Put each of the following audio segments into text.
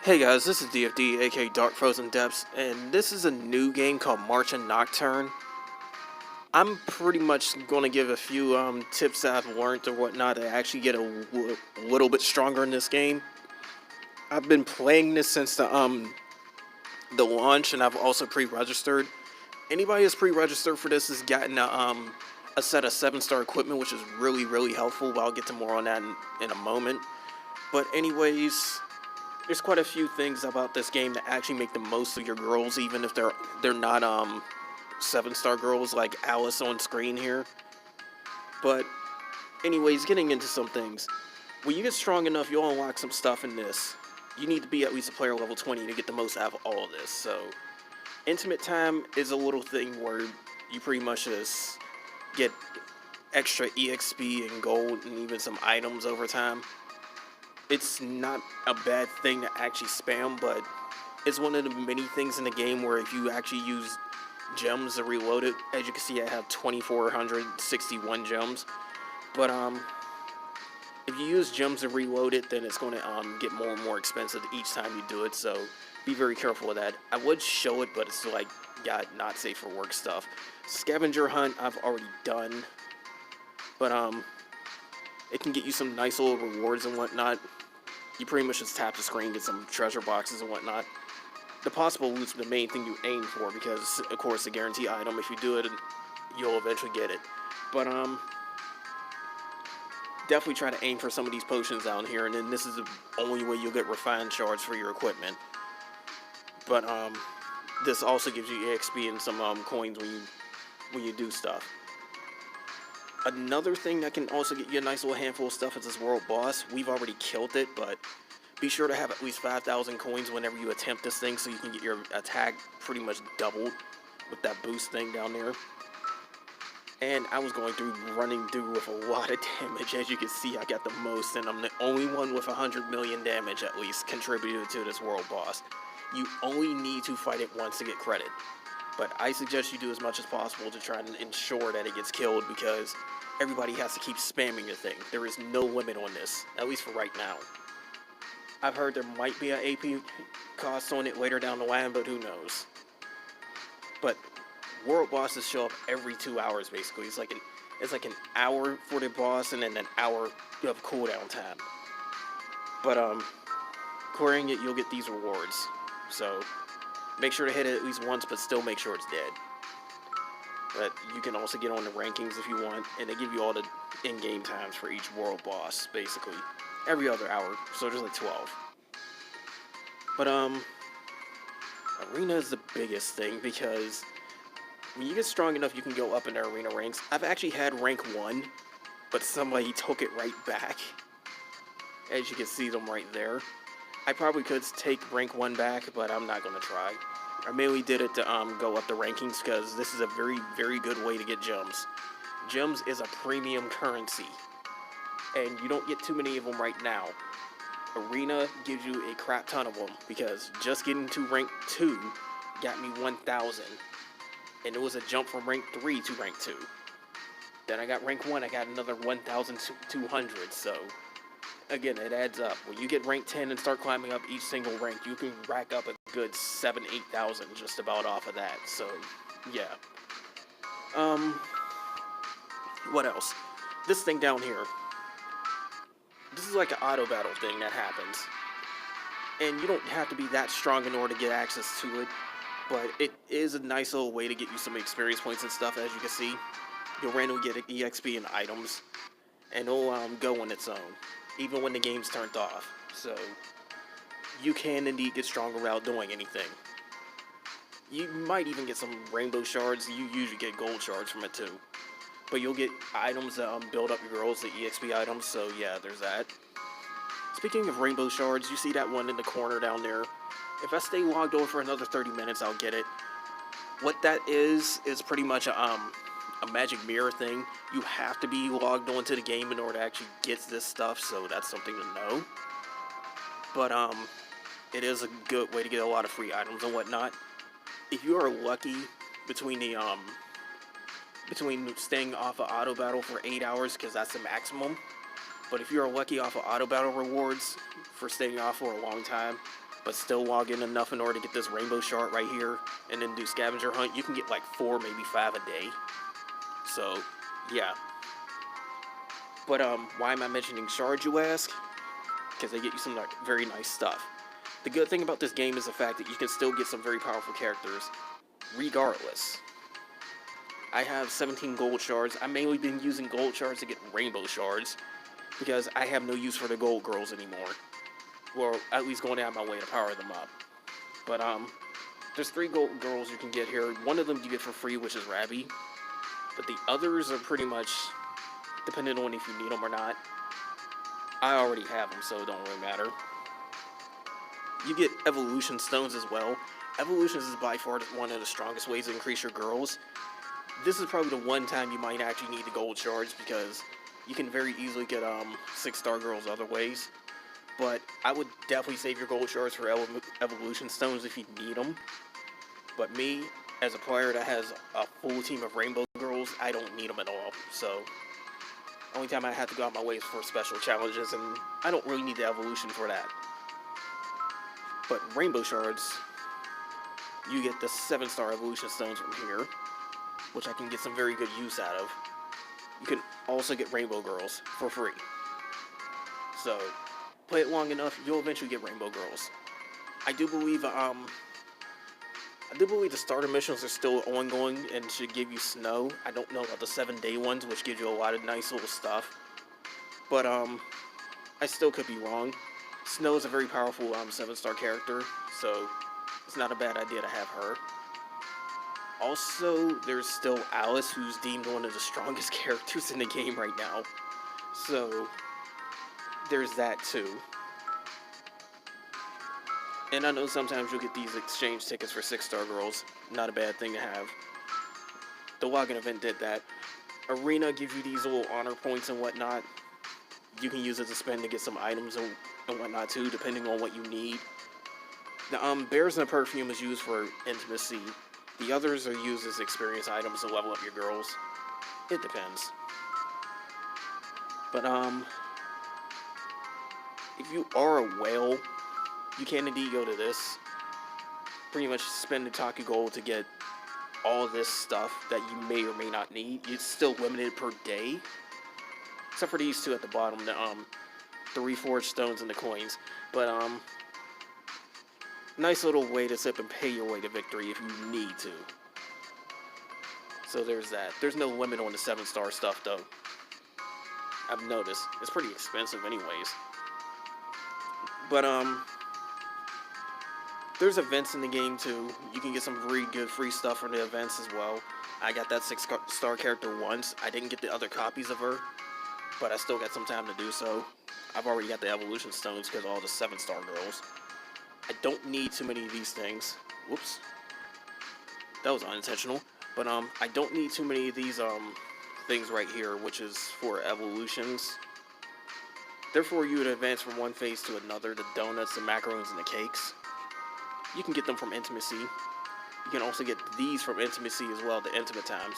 Hey guys, this is DFD, aka Dark Frozen Depths, and this is a new game called Marchen Nocturne. I'm pretty much going to give a few tips that I've learned or whatnot to actually get a little bit stronger in this game. I've been playing this since the launch, and I've also pre-registered. Anybody who's pre-registered for this has gotten a set of 7-star equipment, which is really helpful. But I'll get to more on that in a moment. But anyways, there's quite a few things about this game that actually make the most of your girls, even if they're not 7-star girls like Alice on screen here. But anyways, getting into some things. When you get strong enough, you'll unlock some stuff in this. You need to be at least a player level 20 to get the most out of all of this. So intimate time is a little thing where you pretty much just get extra EXP and gold and even some items over time. It's not a bad thing to actually spam, but it's one of the many things in the game where if you actually use gems to reload it, as you can see I have 2,461 gems, but if you use gems to reload it, then it's going to get more and more expensive each time you do it, so be very careful with that. I would show it, but it's like not safe for work stuff. Scavenger hunt I've already done, but it can get you some nice little rewards and whatnot. You pretty much just tap the screen, get some treasure boxes and whatnot. The possible loot's the main thing you aim for because, of course, the guarantee item, if you do it, you'll eventually get it. But, definitely try to aim for some of these potions down here, and then this is the only way you'll get refined shards for your equipment. But, this also gives you EXP and some, coins when you do stuff. Another thing that can also get you a nice little handful of stuff is this world boss. We've already killed it, but be sure to have at least 5,000 coins whenever you attempt this thing so you can get your attack pretty much doubled with that boost thing down there. And I was running through with a lot of damage. As you can see, I got the most, and I'm the only one with 100 million damage at least contributed to this world boss. You only need to fight it once to get credit. But I suggest you do as much as possible to try and ensure that it gets killed because everybody has to keep spamming the thing. There is no limit on this, at least for right now. I've heard there might be an AP cost on it later down the line, but who knows. But world bosses show up every 2 hours basically. It's like an hour for the boss and then an hour of cooldown time. But clearing it, you'll get these rewards. So make sure to hit it at least once, but still make sure it's dead. But you can also get on the rankings if you want, and they give you all the in-game times for each world boss, basically. Every other hour, so there's like 12. But, arena is the biggest thing, because when you get strong enough, you can go up in the arena ranks. I've actually had rank 1, but somebody took it right back. As you can see them right there. I probably could take rank 1 back, but I'm not going to try. I mainly did it to go up the rankings because this is a very good way to get gems. Gems is a premium currency, and you don't get too many of them right now. Arena gives you a crap ton of them because just getting to rank 2 got me 1,000, and it was a jump from rank 3 to rank 2. Then I got rank 1, I got another 1,200, so again, it adds up. When you get rank 10 and start climbing up each single rank, you can rack up a good 7,000-8,000 just about off of that. So, yeah. What else? This thing down here. This is like an auto battle thing that happens. And you don't have to be that strong in order to get access to it. But it is a nice little way to get you some experience points and stuff, as you can see. You'll randomly get EXP and items. And it'll go on its own, even when the game's turned off. So you can indeed get stronger without doing anything. You might even get some rainbow shards. You usually get gold shards from it too. But you'll get items that build up your girls, the EXP items, so yeah, there's that. Speaking of rainbow shards, you see that one in the corner down there. If I stay logged over for another 30 minutes, I'll get it. What that is pretty much a magic mirror thing. You have to be logged onto the game in order to actually get this stuff, so that's something to know. But it is a good way to get a lot of free items and whatnot. If you are lucky between staying off of auto battle for 8 hours, because that's the maximum. But if you are lucky off of auto battle rewards for staying off for a long time, but still log in enough in order to get this rainbow shard right here, and then do scavenger hunt, you can get like 4, maybe 5 a day. So, yeah. But why am I mentioning shards, you ask? Because they get you some like very nice stuff. The good thing about this game is the fact that you can still get some very powerful characters, regardless. I have 17 gold shards. I've mainly been using gold shards to get rainbow shards, because I have no use for the gold girls anymore. Well, at least going out of my way to power them up. But there's 3 gold girls you can get here. One of them you get for free, which is Rabby. But the others are pretty much depending on if you need them or not. I already have them, so it don't really matter. You get evolution stones as well. Evolutions is by far one of the strongest ways to increase your girls. This is probably the one time you might actually need the gold shards, because you can very easily get 6-star girls other ways. But I would definitely save your gold shards for evolution stones if you need them. But me, as a player that has a full team of rainbow girls, I don't need them at all. So, only time I have to go out my way is for special challenges, and I don't really need the evolution for that. But rainbow shards, you get the 7-star evolution stones from here, which I can get some very good use out of. You can also get rainbow girls for free. So, play it long enough, you'll eventually get rainbow girls. I do believe the starter missions are still ongoing and should give you snow. I don't know about the 7-day ones, which gives you a lot of nice little stuff. But I still could be wrong. Snow is a very powerful 7-star character, so it's not a bad idea to have her. Also, there's still Alice, who's deemed one of the strongest characters in the game right now. So, there's that too. And I know sometimes you'll get these exchange tickets for 6-star girls. Not a bad thing to have. The login event did that. Arena gives you these little honor points and whatnot. You can use it to spend to get some items and whatnot too, depending on what you need. The Bears and the Perfume is used for intimacy. The others are used as experience items to level up your girls. It depends. But if you are a whale, you can indeed go to this. Pretty much spend the Taku Gold to get all this stuff that you may or may not need. It's still limited per day. Except for these 2 at the bottom, the reforged stones and the coins. But nice little way to sip and pay your way to victory if you need to. So there's that. There's no limit on the 7-star stuff though. I've noticed. It's pretty expensive anyways. But there's events in the game too. You can get some really good free stuff from the events as well. I got that 6-star character once. I didn't get the other copies of her, but I still got some time to do so. I've already got the evolution stones because of all the 7-star girls. I don't need too many of these things. Whoops. That was unintentional. But I don't need too many of these things right here, which is for evolutions. Therefore, you would advance from one phase to another, the donuts, the macarons, and the cakes. You can get them from Intimacy. You can also get these from Intimacy as well, the Intimate Times,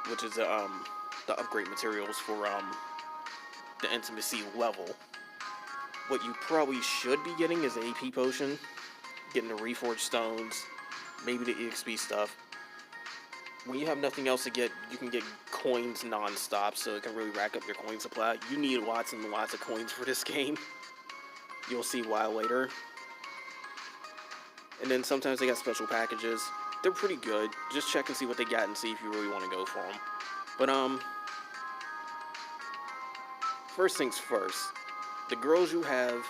which is the upgrade materials for the Intimacy level. What you probably should be getting is the AP potion, getting the reforged stones, maybe the EXP stuff. When you have nothing else to get, you can get coins non-stop, so it can really rack up your coin supply. You need lots and lots of coins for this game. You'll see why later. And then sometimes they got special packages. They're pretty good. Just check and see what they got and see if you really want to go for them. But first things first. The girls you have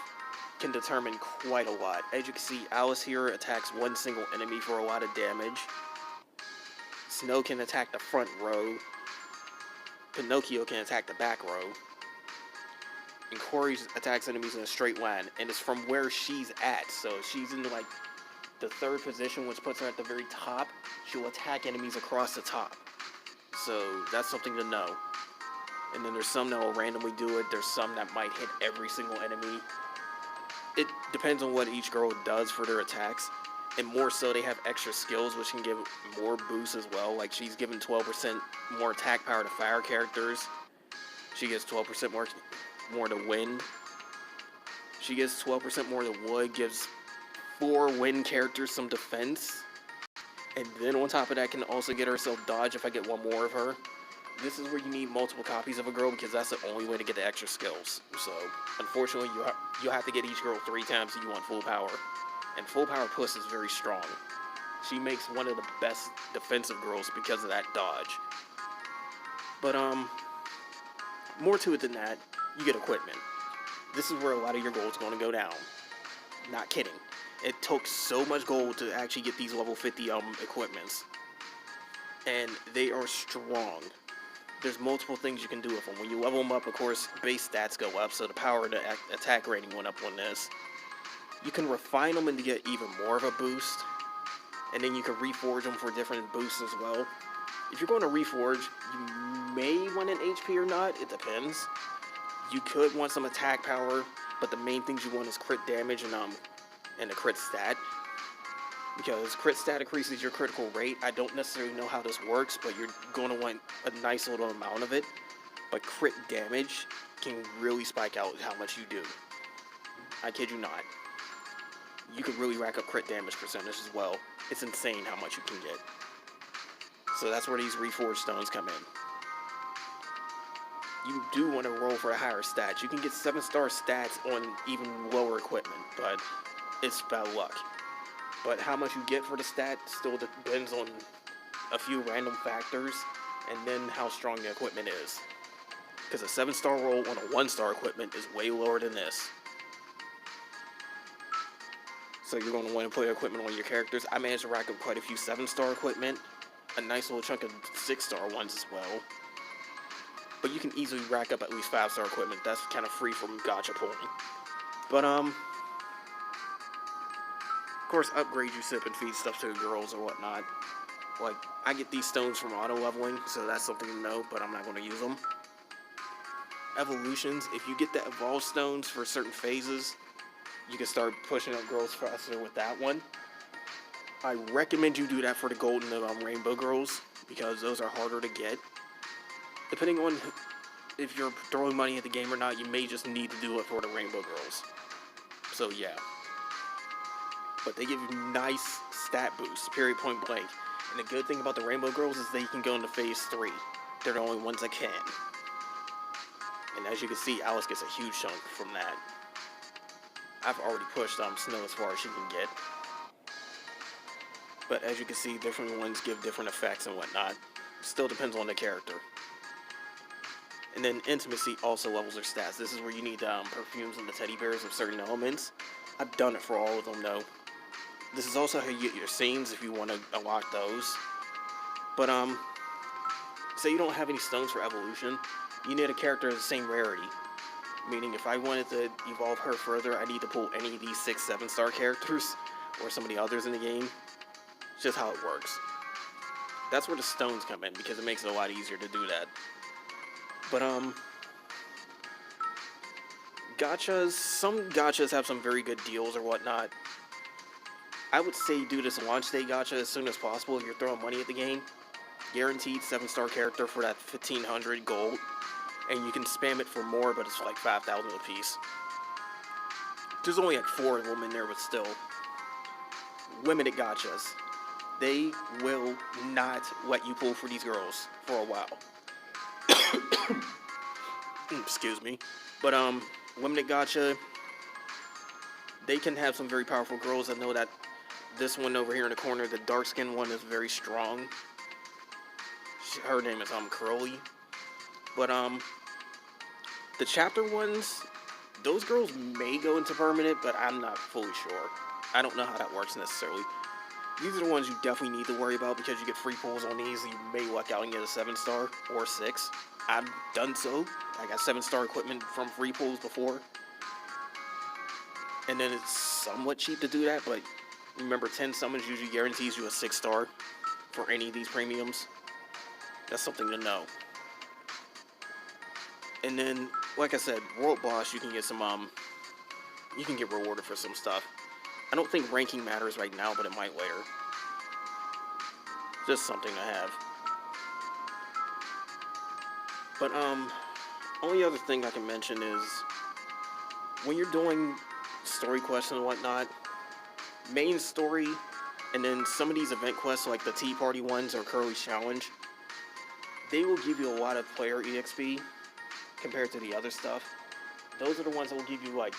can determine quite a lot. As you can see, Alice here attacks one single enemy for a lot of damage. Snow can attack the front row. Pinocchio can attack the back row. And Corey attacks enemies in a straight line, and it's from where she's at. So if she's in like the 3rd position, which puts her at the very top, she'll attack enemies across the top. So that's something to know. And then there's some that will randomly do it. There's some that might hit every single enemy. It depends on what each girl does for their attacks. And more so, they have extra skills, which can give more boosts as well. Like, she's given 12% more attack power to fire characters. She gets 12% more to wind. She gets 12% more than wood, gives 4 wind characters some defense. And then on top of that, can also get herself dodge if I get one more of her. This is where you need multiple copies of a girl because that's the only way to get the extra skills. So, unfortunately, you'll have to get each girl 3 times if you want full power. And full power Puss is very strong. She makes one of the best defensive girls because of that dodge. But, more to it than that, you get equipment. This is where a lot of your gold's going to go down. Not kidding. It took so much gold to actually get these level 50 equipments. And they are strong. There's multiple things you can do with them. When you level them up, of course, base stats go up, so the power and the attack rating went up on this. You can refine them and to get even more of a boost. And then you can reforge them for different boosts as well. If you're going to reforge, you may want an HP or not. It depends. You could want some attack power, but the main things you want is crit damage and a crit stat. Because crit stat increases your critical rate. I don't necessarily know how this works, but you're going to want a nice little amount of it. But crit damage can really spike out how much you do. I kid you not. You can really rack up crit damage percentage as well. It's insane how much you can get. So that's where these reforged stones come in. You do want to roll for a higher stat. You can get 7-star stats on even lower equipment, but it's about luck. But how much you get for the stat still depends on a few random factors, and then how strong the equipment is. Because a 7-star roll on a 1-star equipment is way lower than this. So you're going to want to put equipment on your characters. I managed to rack up quite a few 7-star equipment, a nice little chunk of 6-star ones as well. But you can easily rack up at least 5-star equipment. That's kind of free from gacha pulling. But, of course, upgrade you sip and feed stuff to girls or whatnot. Like, I get these stones from auto-leveling, so that's something to know, but I'm not going to use them. Evolutions, if you get the evolve stones for certain phases, you can start pushing up girls faster with that one. I recommend you do that for the golden rainbow girls, because those are harder to get. Depending on if you're throwing money at the game or not, you may just need to do it for the rainbow girls. So yeah. But they give you nice stat boosts, period, point blank. And the good thing about the rainbow girls is they can go into phase 3. They're the only ones that can. And as you can see, Alice gets a huge chunk from that. I've already pushed Snow as far as she can get. But as you can see, different ones give different effects and whatnot. Still depends on the character. And then Intimacy also levels her stats. This is where you need perfumes and the teddy bears of certain elements. I've done it for all of them though. This is also how you get your scenes if you want to unlock those. But say you don't have any stones for evolution, you need a character of the same rarity. Meaning if I wanted to evolve her further, I need to pull any of these 6, 7-star characters or some of the others in the game. It's just how it works. That's where the stones come in because it makes it a lot easier to do that. But gachas, some gachas have some very good deals or whatnot. I would say do this launch day gacha as soon as possible if you're throwing money at the game. Guaranteed 7-star character for that 1500 gold. And you can spam it for more, but it's like 5,000 a piece. There's only like 4 of them in there, but still. Limited gachas. They will not let you pull for these girls for a while. Excuse me. But limited gacha, they can have some very powerful girls. I know that this one over here in the corner, the dark skinned one, is very strong. Her name is Curly. But the chapter ones, those girls may go into permanent, but I'm not fully sure. I don't know how that works necessarily. These are the ones you definitely need to worry about because you get free pulls on these. You may luck out and get a 7-star or 6. I've done so. I got 7-star equipment from free pulls before. And then it's somewhat cheap to do that, but remember 10 summons usually guarantees you a 6-star for any of these premiums. That's something to know. And then, like I said, World Boss, you can get some, you can get rewarded for some stuff. I don't think ranking matters right now, but it might later. Just something to have. But, only other thing I can mention is, when you're doing story quests and whatnot. Main story, and then some of these event quests, like the Tea Party ones or Curly's Challenge, they will give you a lot of player EXP compared to the other stuff. Those are the ones that will give you like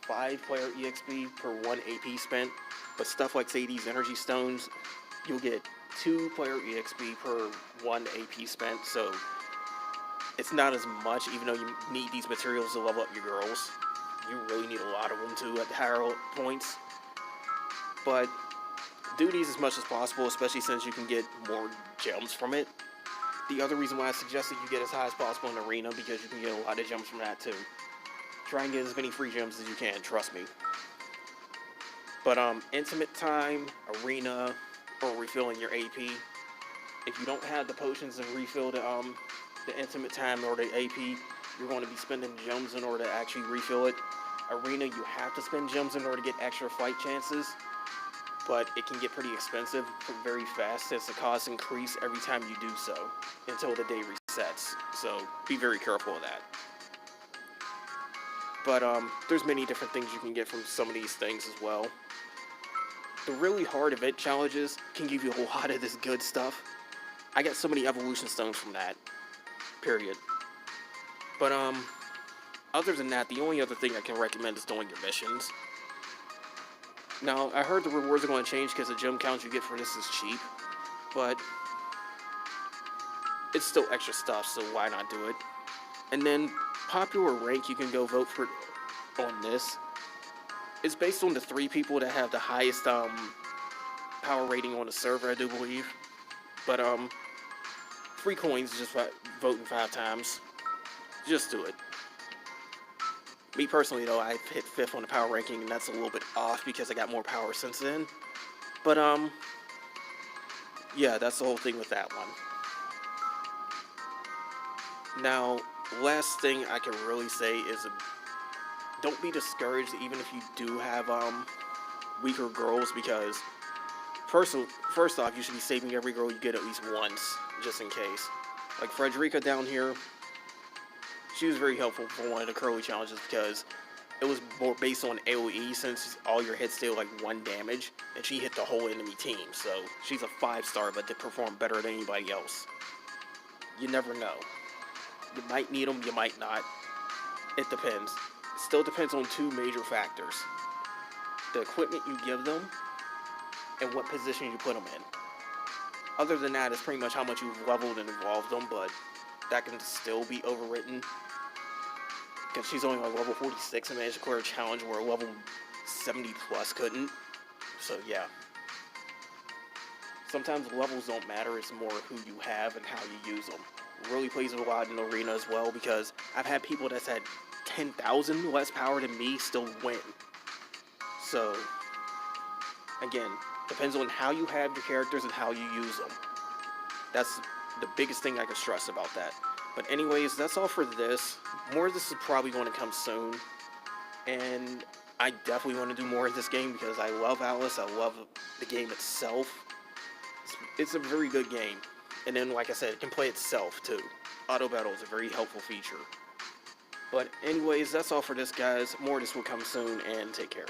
5 player EXP per 1 AP spent. But stuff like, say, these energy stones, you'll get 2 player EXP per 1 AP spent. So it's not as much, even though you need these materials to level up your girls. You really need a lot of them too at higher points. But do these as much as possible, especially since you can get more gems from it. The other reason why I suggested you get as high as possible in Arena, because you can get a lot of gems from that too. Try and get as many free gems as you can, trust me. But Intimate Time, Arena, or refilling your AP. If you don't have the potions to refill the Intimate Time or the AP, you're going to be spending gems in order to actually refill it. Arena, you have to spend gems in order to get extra fight chances, but it can get pretty expensive very fast as the costs increase every time you do so until the day resets. So be very careful of that. But there's many different things you can get from some of these things as well. The really hard event challenges can give you a lot of this good stuff. I got so many evolution stones from that, period. But other than that, the only other thing I can recommend is doing your missions. Now, I heard the rewards are going to change because the gem count you get for this is cheap, but it's still extra stuff, so why not do it? And then popular rank you can go vote for on this. It's based on the 3 people that have the highest power rating on the server, I do believe. But free coins, just voting 5 times. Just do it. Me personally, though, I've hit 5th on the power ranking, and that's a little bit off because I got more power since then. But yeah, that's the whole thing with that one. Now, last thing I can really say is don't be discouraged even if you do have weaker girls, because first off, you should be saving every girl you get at least once, just in case. Like Frederica down here, she was very helpful for one of the Curly challenges because it was more based on AoE, since all your hits deal like 1 damage, and she hit the whole enemy team, so she's a 5-star, but they perform better than anybody else. You never know. You might need them, you might not. It depends. It still depends on 2 major factors: the equipment you give them and what position you put them in. Other than that, it's pretty much how much you've leveled and evolved them, but that can still be overwritten. Because she's only like level 46 and managed to clear a challenge where level 70 plus couldn't. So yeah. Sometimes levels don't matter, it's more who you have and how you use them. It really plays a lot in Arena as well, because I've had people that's had 10,000 less power than me still win. So, again, depends on how you have your characters and how you use them. That's the biggest thing I can stress about that. But anyways, that's all for this. More of this is probably going to come soon. And I definitely want to do more of this game because I love Alice. I love the game itself. It's a very good game. And then, like I said, it can play itself too. Auto battle is a very helpful feature. But anyways, that's all for this, guys. More of this will come soon, and take care.